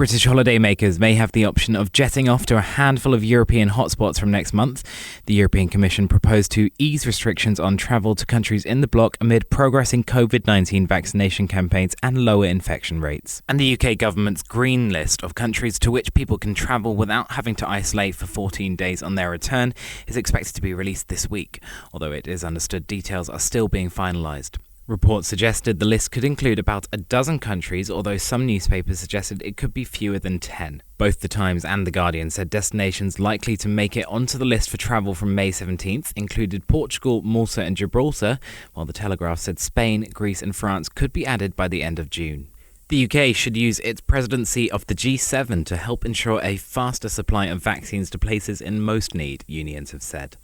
British holidaymakers may have the option of jetting off to a handful of European hotspots from next month. The European Commission proposed to ease restrictions on travel to countries in the bloc amid progressing COVID-19 vaccination campaigns and lower infection rates. And the UK government's green list of countries to which people can travel without having to isolate for 14 days on their return is expected to be released this week, although it is understood details are still being finalised. Reports suggested the list could include about a dozen countries, although some newspapers suggested it could be fewer than 10. Both The Times and The Guardian said destinations likely to make it onto the list for travel from May 17th included Portugal, Malta and Gibraltar, while The Telegraph said Spain, Greece and France could be added by the end of June. The UK should use its presidency of the G7 to help ensure a faster supply of vaccines to places in most need, unions have said.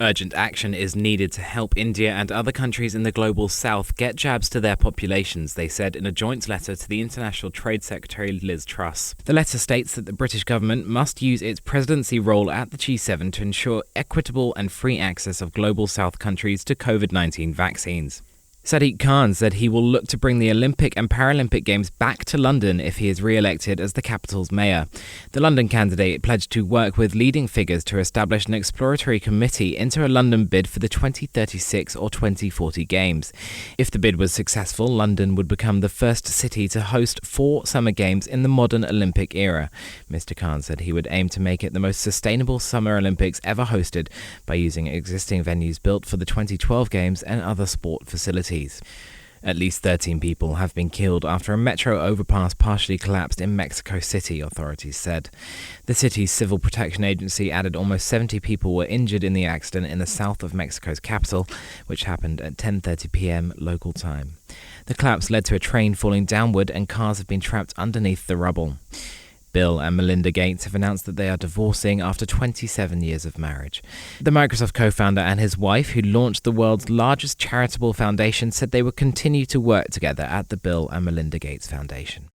Urgent action is needed to help India and other countries in the global south get jabs to their populations, they said in a joint letter to the International Trade Secretary Liz Truss. The letter states that the British government must use its presidency role at the G7 to ensure equitable and free access of global south countries to COVID-19 vaccines. Sadiq Khan said he will look to bring the Olympic and Paralympic Games back to London if he is re-elected as the capital's mayor. The London candidate pledged to work with leading figures to establish an exploratory committee into a London bid for the 2036 or 2040 Games. If the bid was successful, London would become the first city to host 4 Summer Games in the modern Olympic era. Mr. Khan said he would aim to make it the most sustainable Summer Olympics ever hosted by using existing venues built for the 2012 Games and other sport facilities. At least 13 people have been killed after a metro overpass partially collapsed in Mexico City, authorities said. The city's civil protection agency added almost 70 people were injured in the accident in the south of Mexico's capital, which happened at 10:30 p.m. local time. The collapse led to a train falling downward and cars have been trapped underneath the rubble. Bill and Melinda Gates have announced that they are divorcing after 27 years of marriage. The Microsoft co-founder and his wife, who launched the world's largest charitable foundation, said they would continue to work together at the Bill and Melinda Gates Foundation.